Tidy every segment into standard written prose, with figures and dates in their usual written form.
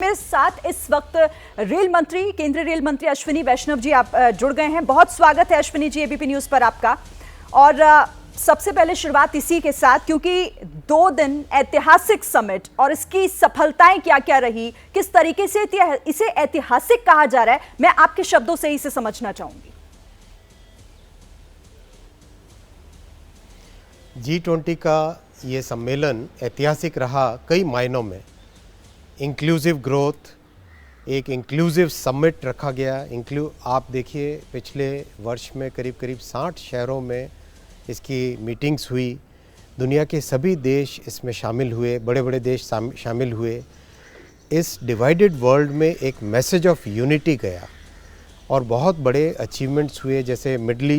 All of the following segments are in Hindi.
मेरे साथ इस वक्त केंद्रीय रेल मंत्री अश्विनी वैष्णव जी आप जुड़ गए हैं। बहुत स्वागत है अश्विनी जी एबीपी न्यूज पर आपका। और सबसे पहले शुरुआत इसी के साथ, क्योंकि 2 दिन ऐतिहासिक समिट और इसकी सफलताएं क्या क्या रही, किस तरीके से इसे ऐतिहासिक कहा जा रहा है, मैं आपके शब्दों से ही इसे समझना चाहूंगी। G20 का ये सम्मेलन ऐतिहासिक रहा कई मायनों में। इंक्लूसिव ग्रोथ, एक इंक्लूसिव समिट रखा गया। आप देखिए पिछले वर्ष में करीब 60 शहरों में इसकी मीटिंग्स हुई। दुनिया के सभी देश इसमें शामिल हुए, बड़े बड़े देश शामिल हुए। इस डिवाइडेड वर्ल्ड में एक मैसेज ऑफ यूनिटी गया और बहुत बड़े अचीवमेंट्स हुए, जैसे मिडल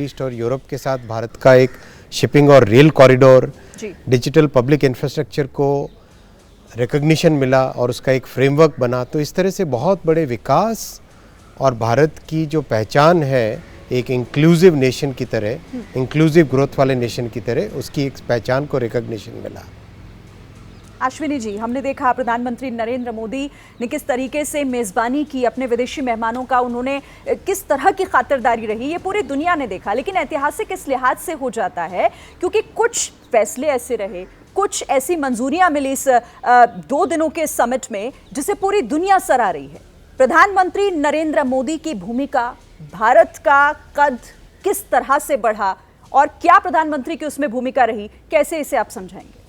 ईस्ट और यूरोप के साथ भारत का एक शिपिंग और rail corridor, digital public infrastructure को रिकग्निशन मिला और उसका एक फ्रेमवर्क बना। तो इस तरह से बहुत बड़े विकास और भारत की जो पहचान है एक इंक्लूसिव नेशन की तरह, इंक्लूसिव ग्रोथ वाले नेशन की तरह, उसकी एक पहचान को रिकग्निशन मिला। अश्विनी जी, हमने देखा प्रधानमंत्री नरेंद्र मोदी ने किस तरीके से मेज़बानी की अपने विदेशी मेहमानों का, उन्होंने किस तरह की खातिरदारी रही, ये पूरी दुनिया ने देखा। लेकिन ऐतिहासिक इस लिहाज से हो जाता है क्योंकि कुछ फैसले ऐसे रहे, कुछ ऐसी मंजूरियां मिली इस 2 दिनों के समिट में जिसे पूरी दुनिया सराह रही है। प्रधानमंत्री नरेंद्र मोदी की भूमिका, भारत का कद किस तरह से बढ़ा और क्या प्रधानमंत्री की उसमें भूमिका रही, कैसे इसे आप समझाएंगे?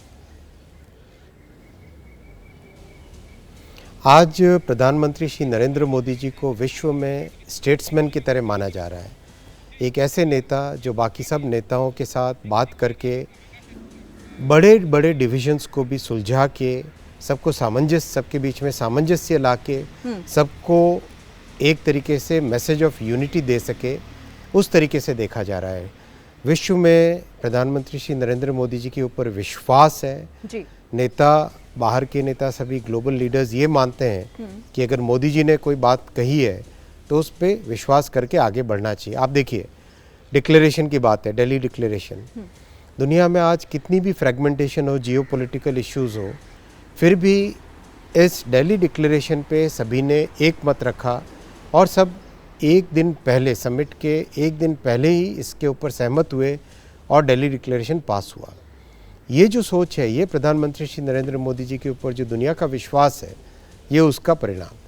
आज प्रधानमंत्री श्री नरेंद्र मोदी जी को विश्व में स्टेट्समैन की तरह माना जा रहा है। एक ऐसे नेता जो बाकी सब नेताओं के साथ बात करके बड़े बड़े डिविजन्स को भी सुलझा के, सबके बीच में सामंजस्य ला के सबको एक तरीके से मैसेज ऑफ यूनिटी दे सके, उस तरीके से देखा जा रहा है। विश्व में प्रधानमंत्री श्री नरेंद्र मोदी जी के ऊपर विश्वास है जी। बाहर के नेता, सभी ग्लोबल लीडर्स ये मानते हैं कि अगर मोदी जी ने कोई बात कही है तो उस पर विश्वास करके आगे बढ़ना चाहिए। आप देखिए, डिक्लेरेशन की बात है, दिल्ली डिक्लेरेशन। दुनिया में आज कितनी भी फ्रेगमेंटेशन हो, जियोपॉलिटिकल इश्यूज हो, फिर भी इस दिल्ली डिक्लेरेशन पे सभी ने एक मत रखा और सब एक दिन पहले, समिट के एक दिन पहले ही इसके ऊपर सहमत हुए और दिल्ली डिक्लेरेशन पास हुआ। ये जो सोच है, ये प्रधानमंत्री श्री नरेंद्र मोदी जी के ऊपर जो दुनिया का विश्वास है, ये उसका परिणाम।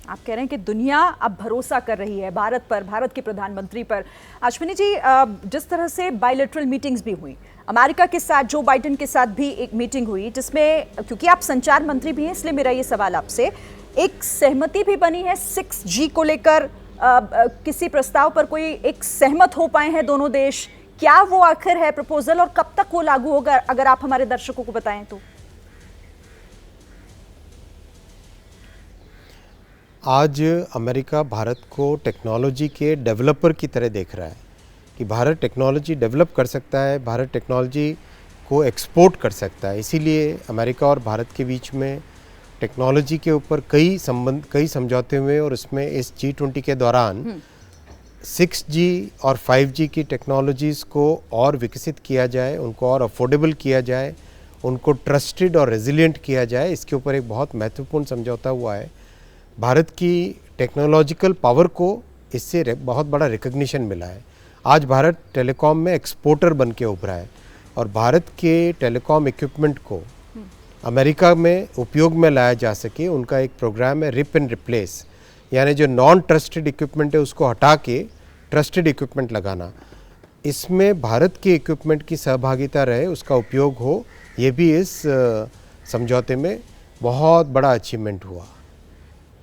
आप कह रहे हैं कि दुनिया अब भरोसा कर रही है भारत पर, भारत के प्रधानमंत्री पर। अश्विनी जी, जिस तरह से बायलैटरल मीटिंग्स भी हुई, अमेरिका के साथ जो बाइडेन के साथ भी एक मीटिंग हुई, जिसमें, क्योंकि आप संचार मंत्री भी हैं इसलिए मेरा ये सवाल आपसे, एक सहमति भी बनी है 6G को लेकर। किसी प्रस्ताव पर कोई एक सहमत हो पाए हैं दोनों देश? क्या वो आखिर है प्रपोजल और कब तक वो लागू होगा, अगर आप हमारे दर्शकों को बताएं तो? आज अमेरिका भारत को टेक्नोलॉजी के डेवलपर की तरह देख रहा है कि भारत टेक्नोलॉजी डेवलप कर सकता है, भारत टेक्नोलॉजी को एक्सपोर्ट कर सकता है। इसीलिए अमेरिका और भारत के बीच में टेक्नोलॉजी के ऊपर कई समझौते हुए और उसमें इस G20 के दौरान 6G और 5G की टेक्नोलॉजीज़ को और विकसित किया जाए, उनको और अफोर्डेबल किया जाए, उनको ट्रस्टेड और रेजिलिएंट किया जाए, इसके ऊपर एक बहुत महत्वपूर्ण समझौता हुआ है। भारत की टेक्नोलॉजिकल पावर को इससे बहुत बड़ा रिकग्निशन मिला है। आज भारत टेलीकॉम में एक्सपोर्टर बन के उभरा है और भारत के टेलीकॉम इक्विपमेंट को अमेरिका में उपयोग में लाया जा सके, उनका एक प्रोग्राम है रिप एंड रिप्लेस, यानी जो नॉन ट्रस्टेड इक्विपमेंट है उसको हटा के ट्रस्टेड इक्विपमेंट लगाना। इसमें भारत के इक्विपमेंट की सहभागिता रहे, उसका उपयोग हो, ये भी इस समझौते में बहुत बड़ा अचीवमेंट हुआ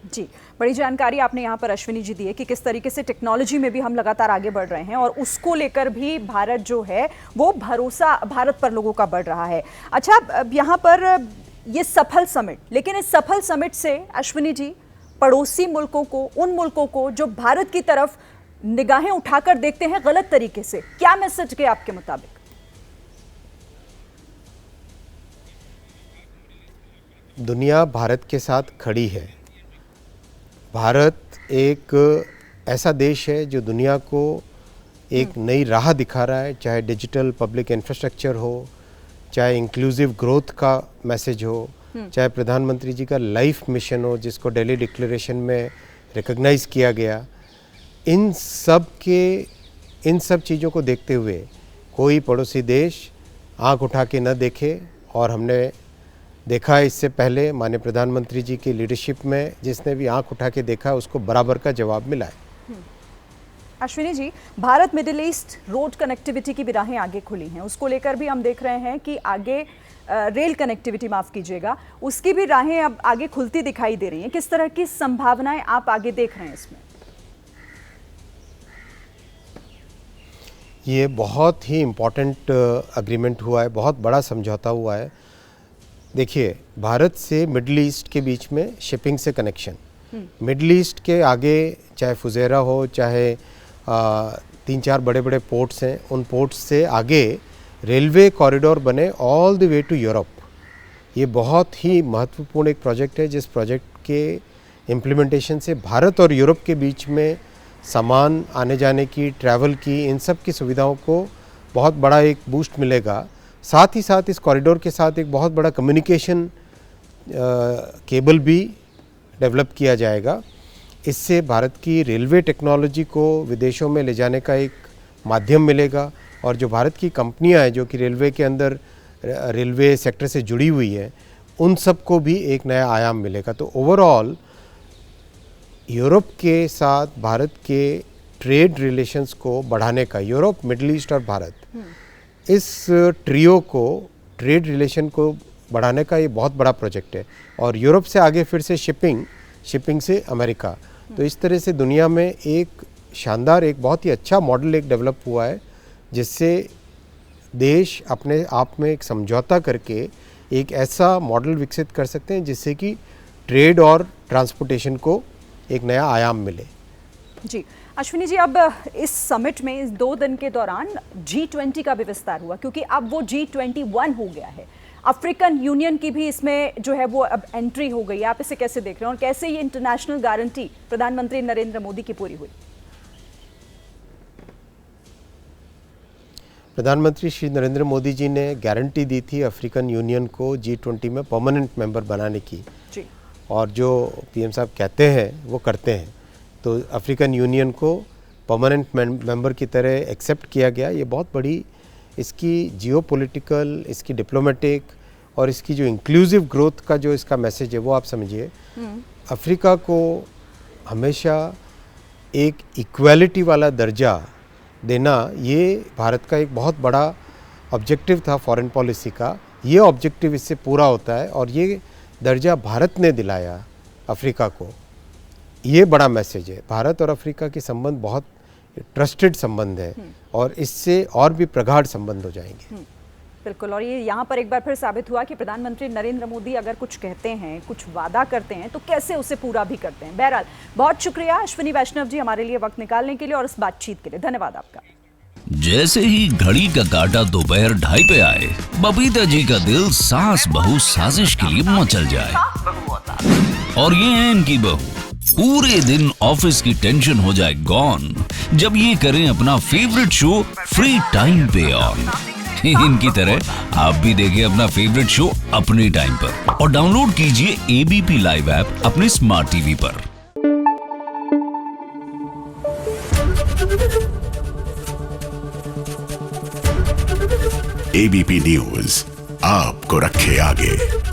जी। बड़ी जानकारी आपने यहाँ पर अश्विनी जी दी है कि किस तरीके से टेक्नोलॉजी में भी हम लगातार आगे बढ़ रहे हैं और उसको लेकर भी भारत जो है वो भरोसा भारत पर लोगों का बढ़ रहा है। अच्छा, यहाँ पर ये सफल समिट, लेकिन इस सफल समिट से अश्विनी जी पड़ोसी मुल्कों को, उन मुल्कों को जो भारत की तरफ निगाहें उठाकर देखते हैं गलत तरीके से, क्या मैसेज गया आपके मुताबिक? दुनिया भारत के साथ खड़ी है। भारत एक ऐसा देश है जो दुनिया को एक नई राह दिखा रहा है, चाहे डिजिटल पब्लिक इंफ्रास्ट्रक्चर हो, चाहे इंक्लूसिव ग्रोथ का मैसेज हो, चाहे प्रधानमंत्री जी का लाइफ मिशन हो जिसको दिल्ली डिक्लेरेशन में रिकॉग्नाइज किया गया, इन सब चीज़ों को देखते हुए कोई पड़ोसी देश आंख उठा के न देखे। और हमने देखा इससे पहले माननीय प्रधानमंत्री जी की लीडरशिप में जिसने भी आंख उठा के देखा उसको बराबर का जवाब मिला है। Ashwini ji, Bharat middle east road connectivity की भी राहें आगे खुली हैं, उसको लेकर भी हम देख रहे हैं कि आगे रेल कनेक्टिविटी, माफ़ कीजिएगा, उसकी भी राहें अब आगे खुलती दिखाई दे रही हैं। किस तरह की संभावनाएं आप आगे देख रहे हैं इसमें? ये बहुत ही इम्पॉर्टेंट अग्रीमेंट हुआ है, बहुत बड़ा समझौता हुआ है। देखिए, भारत से मिडल ईस्ट के बीच में शिपिंग से कनेक्शन, मिडल ईस्ट के आगे चाहे फुजेरा हो, चाहे 3-4 बड़े बड़े पोर्ट्स हैं, उन पोर्ट्स से आगे रेलवे कॉरिडोर बने all the way to Europe. ये बहुत ही महत्वपूर्ण एक प्रोजेक्ट है, जिस प्रोजेक्ट के इम्प्लीमेंटेशन से भारत और यूरोप के बीच में सामान आने जाने की, ट्रैवल की, इन सब की सुविधाओं को बहुत बड़ा एक बूस्ट मिलेगा। साथ ही साथ इस कॉरिडोर के साथ एक बहुत बड़ा कम्युनिकेशन केबल भी डेवलप किया जाएगा। इससे भारत की रेलवे टेक्नोलॉजी को विदेशों में ले जाने का एक माध्यम मिलेगा, और जो भारत की कंपनियां हैं जो कि रेलवे के अंदर रेलवे सेक्टर से जुड़ी हुई है, उन सब को भी एक नया आयाम मिलेगा। तो ओवरऑल यूरोप के साथ भारत के ट्रेड रिलेशंस को बढ़ाने का, यूरोप, मिडिल ईस्ट और भारत, इस ट्रियो को, ट्रेड रिलेशन को बढ़ाने का ये बहुत बड़ा प्रोजेक्ट है। और यूरोप से आगे फिर से शिपिंग से अमेरिका, तो इस तरह से दुनिया में एक शानदार, एक बहुत ही अच्छा मॉडल एक डेवलप हुआ है, जिससे देश अपने आप में एक समझौता करके एक ऐसा मॉडल विकसित कर सकते हैं जिससे कि ट्रेड और ट्रांसपोर्टेशन को एक नया आयाम मिले। जी अश्विनी जी, अब इस समिट में इस 2 दिन के दौरान G20 का भी विस्तार हुआ, क्योंकि अब वो G21 हो गया है। अफ्रीकन यूनियन की भी इसमें जो है वो अब एंट्री हो गई है। आप इसे कैसे देख रहे हैं, और कैसे ये इंटरनेशनल गारंटी प्रधानमंत्री नरेंद्र मोदी की पूरी हुई? प्रधानमंत्री श्री नरेंद्र मोदी जी ने गारंटी दी थी अफ्रीकन यूनियन को G20 में परमानेंट मेंबर बनाने की जी। और जो पीएम साहब कहते हैं वो करते हैं। तो अफ्रीकन यूनियन को परमानेंट मेंबर की तरह एक्सेप्ट किया गया। ये बहुत बड़ी इसकी जियोपॉलिटिकल, इसकी डिप्लोमेटिक और इसकी जो इंक्लूसिव ग्रोथ का जो इसका मैसेज है वो आप समझिए। अफ्रीका को हमेशा एक इक्वालिटी वाला दर्जा देना, ये भारत का एक बहुत बड़ा ऑब्जेक्टिव था फॉरेन पॉलिसी का। ये ऑब्जेक्टिव इससे पूरा होता है और ये दर्जा भारत ने दिलाया अफ्रीका को। ये बड़ा मैसेज है। भारत और अफ्रीका के संबंध बहुत ट्रस्टेड संबंध है और इससे और भी प्रगाढ़ संबंध हो जाएंगे। बिल्कुल, और ये यहाँ पर एक बार फिर साबित हुआ कि प्रधानमंत्री नरेंद्र मोदी अगर कुछ कहते हैं, कुछ वादा करते हैं, तो कैसे उसे पूरा भी करते हैं। बहरहाल, बहुत शुक्रिया अश्विनी वैष्णव जी हमारे लिए वक्त निकालने के लिए और इस बातचीत के लिए। धन्यवाद आपका। जैसे ही घड़ी का काटा दोपहर 2:30 पे आए, बबीता जी का दिल सास बहू साजिश के लिए मचल जाए। और ये है इनकी बहू, पूरे दिन ऑफिस की टेंशन हो जाए गॉन जब ये करें अपना फेवरेट शो फ्री टाइम पे ऑन। इनकी तरह आप भी देखिए अपना फेवरेट शो अपने टाइम पर और डाउनलोड कीजिए एबीपी लाइव ऐप अपने स्मार्ट टीवी पर। एबीपी न्यूज आपको रखे आगे।